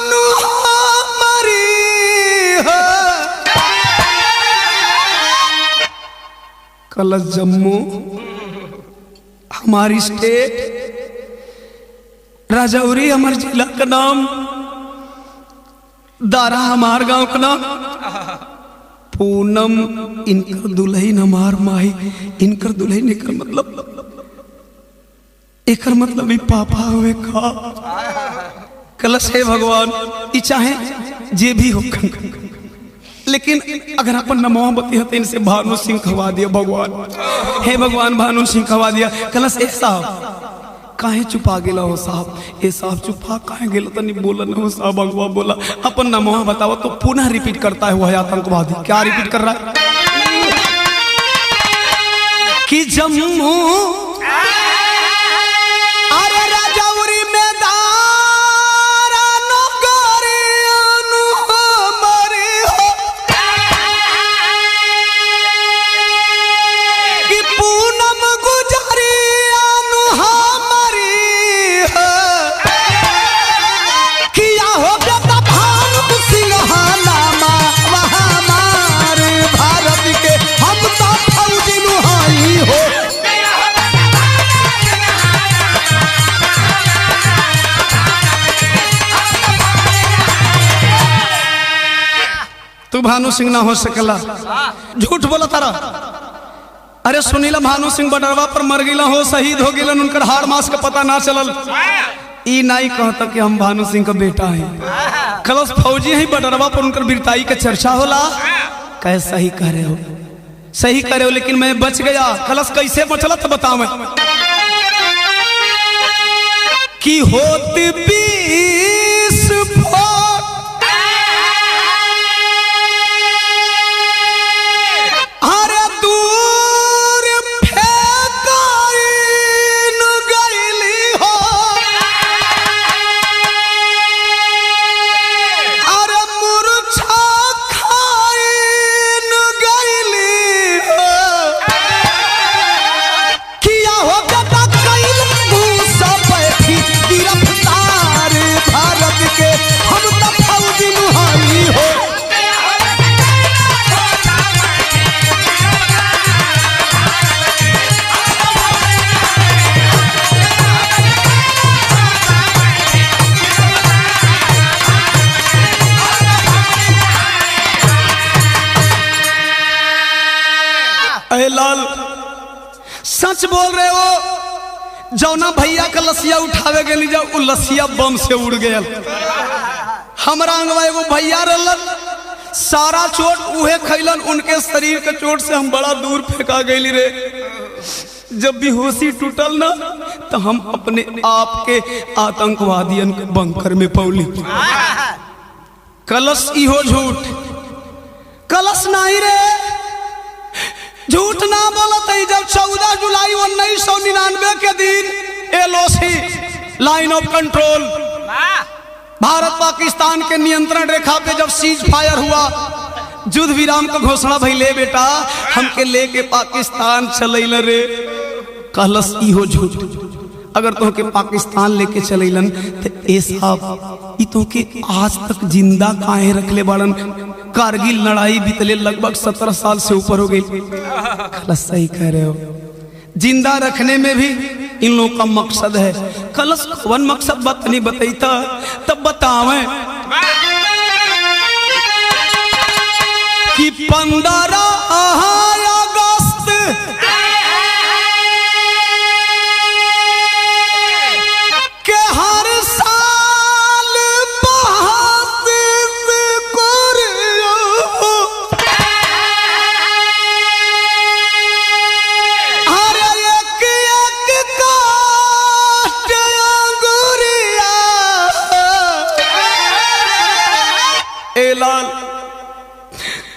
नु हमारी हो। कलश जम्मू हमारी स्टेट, राजौरी हमारे जिला का नाम, दारा हमार गांव का नाम, पूनम इनकर दुल्हन हमार माही, इनकर दुल्हन एकर मतलब ही पापा हुए का। कलश है भगवान, ये चाहे जे भी हो, लेकिन अगर अपन नमो बती होते इनसे भानु सिंह खवा दिया भगवान। हे भगवान भानु सिंह खवा दिया। कलश ए साहब काहे चुपा गेला हो साहब, ए साहब चुपा काहे गेला, तनी बोला न हो साहब। भगवान बोला अपन नमो बताओ, तो पुनः रिपीट करता है वह आतंकवादी। क्या रिपीट कर रहा है कि जम्मू अरे राजौरी में तू भानु सिंह ना हो सकला, झूठ बोला तारा। अरे सुनीला भानु सिंह बडरवा पर मर गिला हो, शहीद हो गिलन, उनकर हार मास का पता ना चलल। ई नहीं कहता कि हम भानु सिंह का बेटा है। कलश फौजी है बडरवा पर, उनकर वीरताई का चर्चा होला। कहे सही कह रहे हो, सही कह रहे हो, लेकिन मैं बच गया। कलश कैसे बचला तो बताओ मैं। कि होत 20 फुट अरे दूर फेंकाइन गईली हो, अरे मुरझा खाइन गईली हो। किया हो बेटा कईल भूसा बैठी गिरफ्तार भारत के हम तो फौजी नुहाई हो। अरे लाल सच बोल रहे हो, जौना भैया का लसिया उठावे गए जब वो लसिया बम से उड़ गया। हमारा अंगवा एगो भैया रहलन, सारा चोट उहे खैलन, उनके शरीर के चोट से हम बड़ा दूर फेंका गई रे। जब बेहोशी टूटल ना तो हम अपने आप के आतंकवादियन के बंकर में पौली। कलश इहो झूठ, कलश नहीं रे, झूठ ना बोलत। जब 14 जुलाई 1999 के दिन LOC line of control Bharat Pakistan के नियंत्रण रेखा पे जब सीज फायर हुआ, युद्ध विराम का घोषणा भइले बेटा, हमके लेके पाकिस्तान चलैल रे। कहलस इहो झूठ, अगर तोहके पाकिस्तान लेके चलैलन तो ए साहब ई तोहके आज तक जिंदा काहे रखले बाड़न। कारगिल लड़ाई बीतले लगभग 17 साल से ऊपर हो गई। कलश सही कह रहे हो, जिंदा रखने में भी इन लोगों का मकसद है। कलश कौन मकसद बात नहीं बताईता तब बतावे। कि 15 अगस्त के हर साल लाल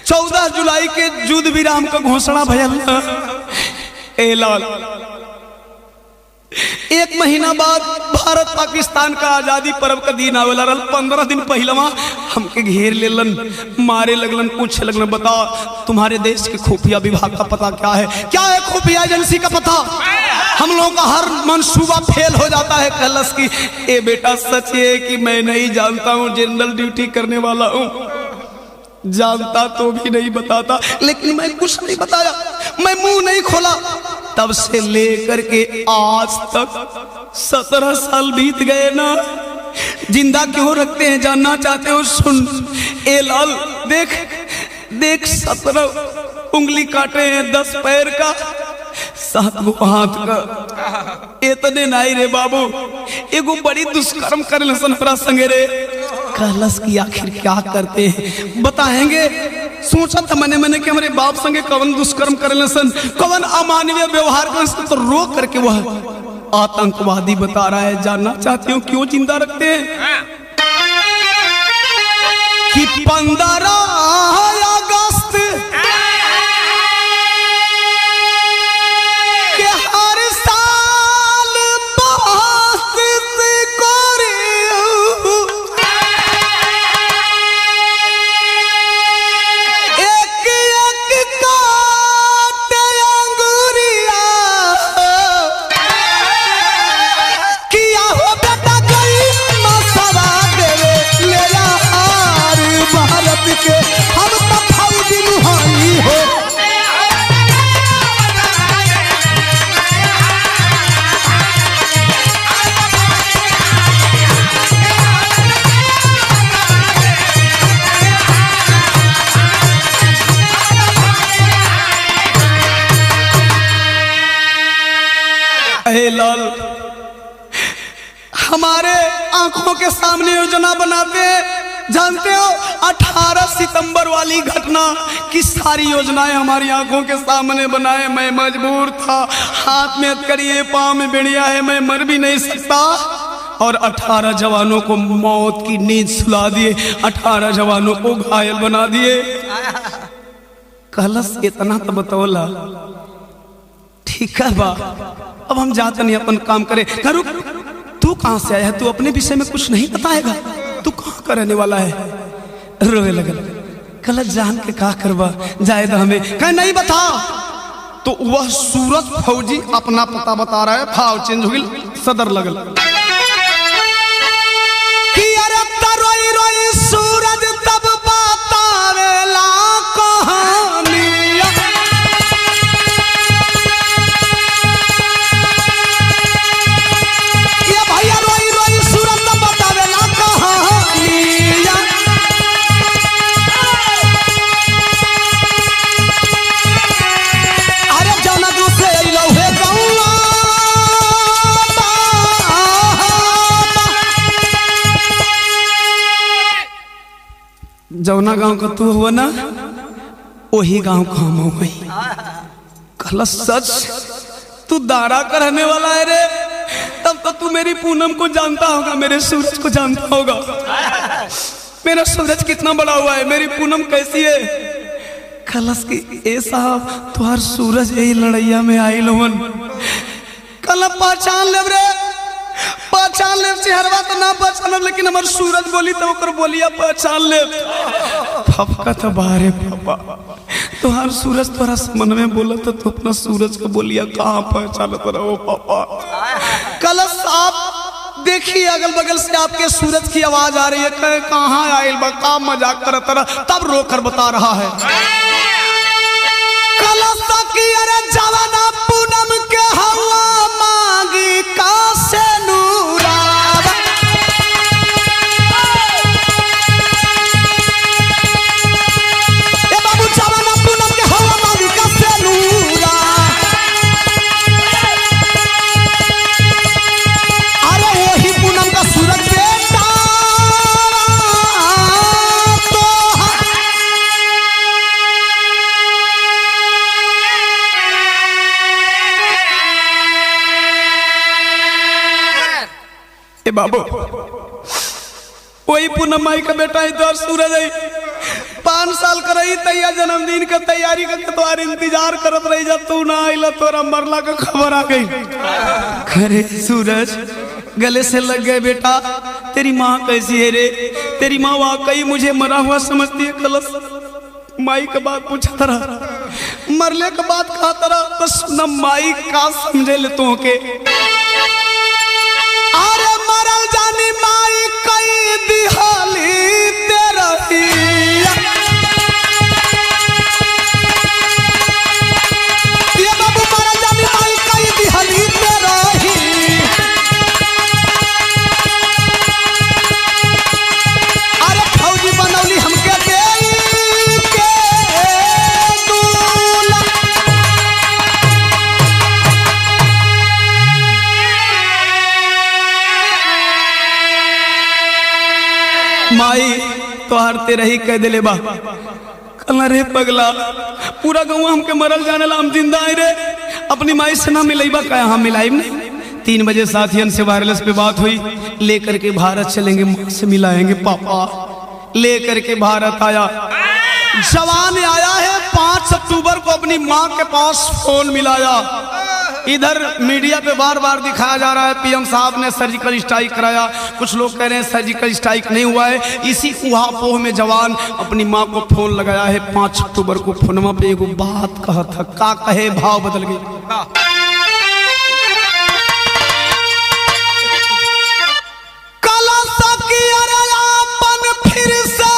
14 जुलाई के युद्ध विराम का घोषणा भयल। ए लाल एक महीना बाद भारत पाकिस्तान का आजादी पर्व का दिन आवेला। 15 दिन पहलवा हमके घेर लेलन, मारे लगलन, पूछे लगलन बता तुम्हारे देश के खुफिया विभाग का पता क्या है? क्या है खुफिया एजेंसी का पता? हम लोगों का हर मंसूबा फेल हो जाता है। कलश की ए बेटा सच है कि मैं नहीं जानता हूँ, जनरल ड्यूटी करने वाला हूँ, जानता तो भी नहीं बताता, लेकिन मैं कुछ नहीं बताया, मैं मुंह नहीं खोला। तब से लेकर के आज तक 17 साल बीत गए ना। जिंदा क्यों रखते हैं जानना चाहते हो? सुन ए लाल, देख देख 17 उंगली काटे हैं, 10 पैर का, 7 गो हाथ का। इतने नहीं रे बाबू, एगो बड़ी दुष्कर्म कर हमरा संगे रे। कलश की आखिर क्या करते हैं बताएंगे? सोचा था मने मने कि हमारे बाप संगे कवन दुष्कर्म कर सन, कवन अमानवीय व्यवहार कर सन, तो रोक करके वह आतंकवादी बता रहा है। जानना चाहती हूँ क्यों जिंदा रखते हैं? कि 15 अगस्त के हर साल के हम तो फौजी नुहाई हो। ए लाल, हमारे आंखों के सामने योजना बनाते जानते हो 18 सितंबर वाली घटना की सारी योजनाएं हमारी आंखों के सामने बनाए। मैं मजबूर था, हाथ में हथकड़ी है, पांव में बेड़िया है, मैं मर भी नहीं सकता। और 18 जवानों को मौत की नींद सुला दिए, 18 जवानों को घायल बना दिए। कलश इतना तो बतौला, ठीक है बा, अब हम जाते नहीं, अपन काम करे। रुक, तू कहां से आया है? तू अपने विषय में कुछ नहीं बताएगा? तू कहां का रहने वाला है? रोए लगल। कलश जान के का करवा, जाए तो हमें कह नहीं बता। तो वह सूरज फौजी अपना पता बता रहा है, भाव चेंज हो गई, सदर लगल कि अरे रोई रोई सूरज तब बतावेला कहानिया। ये भैया रोई रोई सूरज तब बतावेला कहानिया। अरे जौना दूसरे अइलौ हे गौआ, जौना गांव का तू हुआ ना, वही गांव का हम हो गई। कहला सच, तू दारा का रहने वाला है रे? तब तो तू मेरी पूनम को जानता होगा, मेरे सूरज को जानता होगा। मेरा सूरज कितना बड़ा हुआ है, मेरी पूनम कैसी है? कलश की ए साहब, तुहार सूरज यही लड़ैया में आई लोगन। कल पहचान ले रे, पहचान ले, चेहरवा तो ना पहचान, लेकिन हमार सूरज बोली तो ओकर बोलिया पहचान ले। फपका तो बाहर पापा, तुहार सूरज तोरा समन में बोला तो तू अपना सूरज का बोलिया कहाँ पहचानत रहो पापा? कलश आप देखिए, अगल बगल से आपके सूरज की आवाज आ रही है, कहाँ आयल बा, का मजाक करत रहा, तब रोकर बता रहा है। कलश की अरे जवाना पूनम के हवा मांगी का से बाबू, वही पूनम माई का बेटा है तो सूरज है। 5 साल कर रही तैया जन्मदिन का तैयारी करके तुम्हार इंतजार करत रही, जब तू ना आइला तोरा मरला का खबर आ गई। अरे सूरज, गले से लग गए बेटा, तेरी माँ कैसी है रे? तेरी माँ वाकई मुझे मरा हुआ समझती है? कलश माई का बात पूछा तरा, मरले का बात कहा तरा, तो सुना माई का समझे ले तू के। अरे मरल जानी माई कई दिहाली तेरा ही, ये बाबू मरल जानी माई कई दिहाली तेरा ही। अरे फौजी बनौली हमके देई के दूल्हा। माई तो हारते रही कह दिले बा। कल रे पगला, पूरा गाँव हमके मरल जाने ला, हम जिंदा है रे, अपनी माई से ना मिलाई बा? कहा हम मिलाई नहीं। 3 बजे साथियन से वायरलेस पे बात हुई, लेकर के भारत चलेंगे, माँ से मिलाएंगे। पापा लेकर के भारत आया, जवान आया है। 5 अक्टूबर को अपनी माँ के पास फोन मिलाया। इधर मीडिया पे बार बार दिखाया जा रहा है पीएम साहब ने सर्जिकल स्ट्राइक कराया, कुछ लोग कह रहे हैं सर्जिकल स्ट्राइक नहीं हुआ है। इसी उहापोह में जवान अपनी माँ को फोन लगाया है। 5 अक्टूबर को फोनमा पे एगो बात कहा था, का कहे, भाव बदल गई। फिर से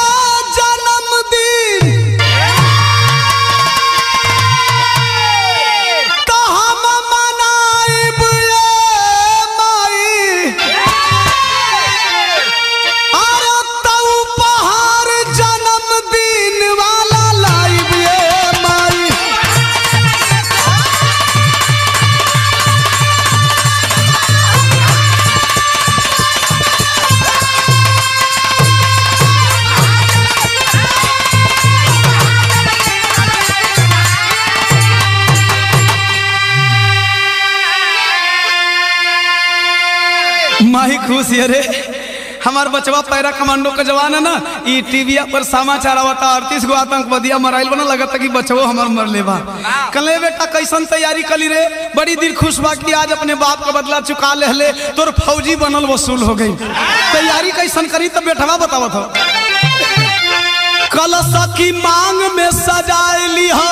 जन्मदिन तो हम मनाइब माई, अरे तो उपहार जन्मदिन वाला लाइब माई। माही खुश है रे हमार बचवा पैरा कमांडो का जवान है ना ई टीवी पर समाचार आवता 38 गो आतंकवादिया मराइल बना लगता कि बचवो हमार मर लेबा कले बेटा कैसन तैयारी कली रे बड़ी दिल खुश बा कि आज अपने बाप का बदला चुका ले तोर फौजी बनल वसूल हो गई तैयारी कैसन करी तो बेटवा बतावत हो कलश की मांग में सजाइली हो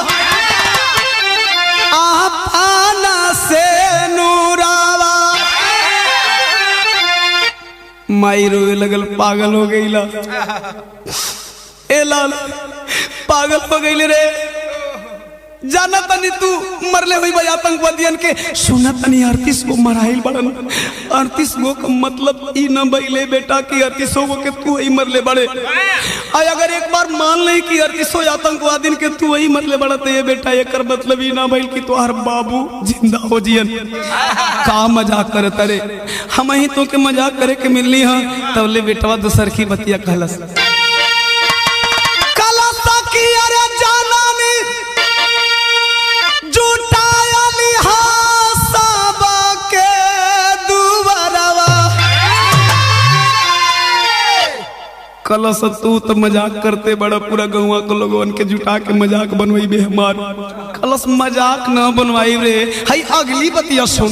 आपना से नूरावा माई रोए लगल पागल हो गई ला ए लाल पागल हो गई रे जाना तनी तू मरले हुई भाई आतंकवादियन के सुना तनी 38 गो मराइल बड़न 38 गो का मतलब ई न भइले बेटा कि 38 गो के तू ही मरले बड़े आय अगर एक बार मान ले कि 38 आतंकवादिन के तू ही मरले बड़ा तो ये बेटा एकर मतलब ई ना भइल कि तोहर बाबू जिंदा हो जियन का मजाक करत रे हम ही तो के मजाक करे के मिलनी हां तब ले बेटवा दूसर की बतिया कहलस कलस की अरे जाना नी कलश तू तो मजाक करते बड़ा पूरा गौवा को लोगों के जुटा के मजाक बनवाई बे हमार कलश मजाक न बनवाई रे हई अगली बतिया सुन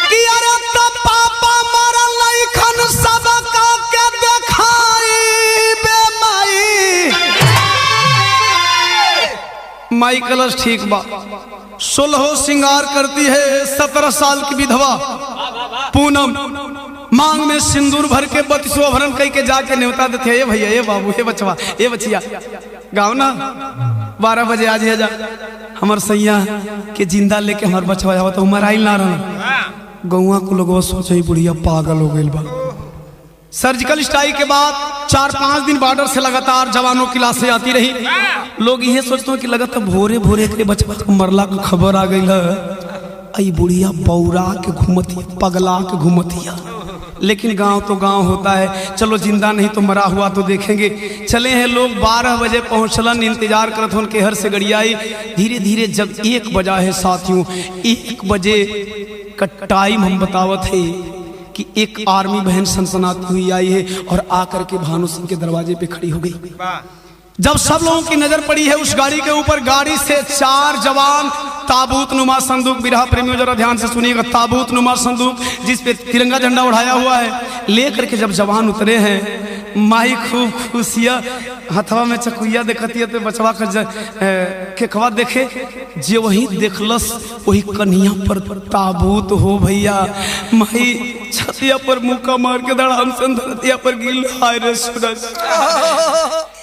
कि अरे तो पापा मरल नहीं खन सब का के देखाई बे माई माई कलश ठीक बा 16 श्रृंगार करती है 17 साल की विधवा पूनम मांग में सिंदूर भर के 32 भरण कई के जाके न्योता देते ये भैया ये बाबू ये बचवा ये बचिया गाँव ना 12 बजे आज जा हमार सैया के जिंदा लेके हमार बचवा जावा तो मराइल ना रहा गौवा को लोग सोचे बुढ़िया पागल हो गई बा सर्जिकल स्ट्राइक के बाद 4-5 दिन बॉर्डर से लगातार जवानों की लाशें आती रही लोग ये सोचते हैं कि लगातार भोरे भोरे के बचवा को मरला की खबर आ गई है आई बुढ़िया बौरा के घूमतिया पगला के घूमतिया लेकिन गांव तो गांव होता है चलो जिंदा नहीं तो मरा हुआ तो देखेंगे चले हैं लोग 12 बजे पहुंचलन इंतजार करत होन के हर से गड़ियाई धीरे धीरे जब 1 बजा है साथियों 1 बजे का टाइम हम बतावत है कि एक आर्मी बहन सनसनाती हुई आई है और आकर के भानु सिंह के दरवाजे पे खड़ी हो गई जब सब लोगों की नजर पड़ी है उस गाड़ी के ऊपर गाड़ी से 4 जवान ताबूत नुमा संदूक बिरहा प्रेमियों जरा ध्यान से सुनिएगा ताबूत नुमा संदूक जिस पे तिरंगा झंडा उड़ाया हुआ है लेकर के जब जवान उतरे हैं माई खूब खुशिया हथवा में चकुइया देखती है तो बचवा का केकवा देखे जे वही देखलस वही कन्हैया पर ताबूत हो भैया माई छतिया पर मुक्का मार के धड़ाम से धरतिया पर गिल हाय रे सूरज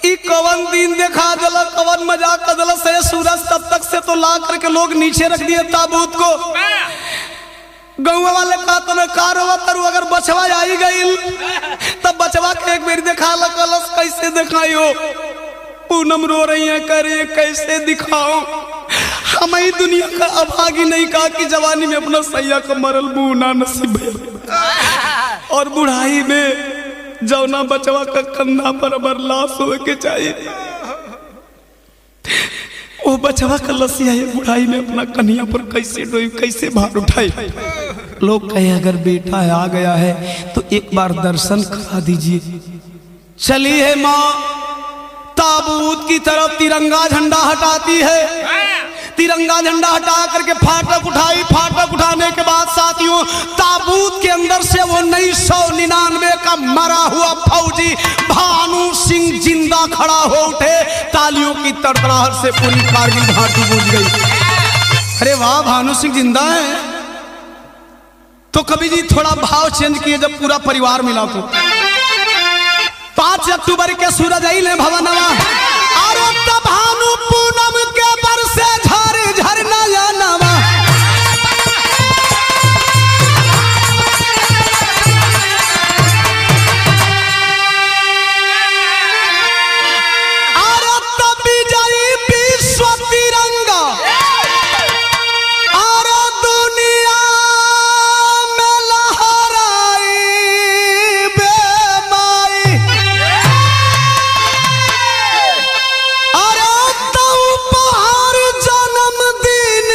ई कवन दिन देखा दिला कवन मजाक कर दिला से सूरज तब तक से तो ला करके लोग नीचे रख दिए ताबूत को गौवा वाले का तो न कारवा तरु अगर बचवा आई गई तब बचवा के एक बेर देखा लकलस कैसे दिखाई पूनम रो रही है करे कैसे दिखाओ हम ही दुनिया का अभागी नहीं कहा कि जवानी में अपना सैया का मरल बूना नसीब और बुढ़ाई में जौना बचवा का कंधा पर लाश हो के चाहिए वो बचवा का लसिया है बुढ़ाई में अपना कन्हैया पर कैसे डोई कैसे भार उठाए लोग कहे अगर बेटा आ गया है तो एक बार दर्शन करा दीजिए चलिए माँ ताबूत की तरफ तिरंगा झंडा हटाती है तिरंगा झंडा हटा करके फाटक उठाई फाटक उठाने के बाद साथियों ताबूत के अंदर से वो 1999 का मरा हुआ फौजी भानु सिंह जिंदा खड़ा हो उठे तालियों की तड़तड़ाहट से पूरी कारगिल घाटी गूंज गई अरे वाह भानु सिंह जिंदा है तो कभी जी थोड़ा भाव चेंज किए जब पूरा परिवार मिला तो 5 अक्टूबर के सूरज आई ले भवनवा और तब भानु पूनम के बरसे झर झरना या नवा और तब विजयी विश्व तिरंगा और दुनिया में लहराई बेमाई और तो उपहार जन्मदिन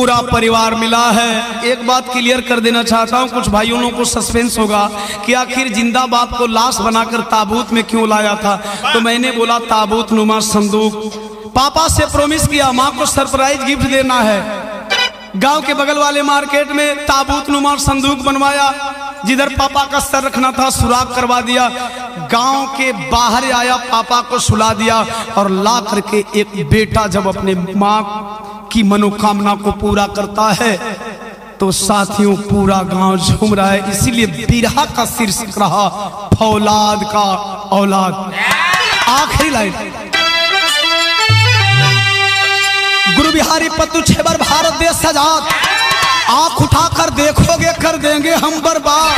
पूरा परिवार मिला है। एक बात क्लियर कर देना चाहता हूँ, कुछ भाइयों लोगों को सस्पेंस होगा कि आखिर जिंदा बाप को लाश बनाकर ताबूत में क्यों लाया था। तो मैंने बोला ताबूत नुमा संदूक, पापा से प्रॉमिस किया माँ को सरप्राइज गिफ्ट देना है। गांव के बगल वाले मार्केट में ताबूत नुमा संदूक बनवाया, जिधर पापा का सर रखना था सुराख करवा दिया। गांव के बाहर आया, पापा को सुला दिया और ला करके एक बेटा जब अपने माँ की मनोकामना को पूरा करता है तो साथियों पूरा गांव झूम रहा है। इसीलिए बिरहा का शीर्षक रहा फौलाद का औलाद। आखिरी लाइन, गुरु बिहारी पत्तू छेबर भारत देश आजाद, आंख उठाकर देखोगे कर देंगे हम बर्बाद।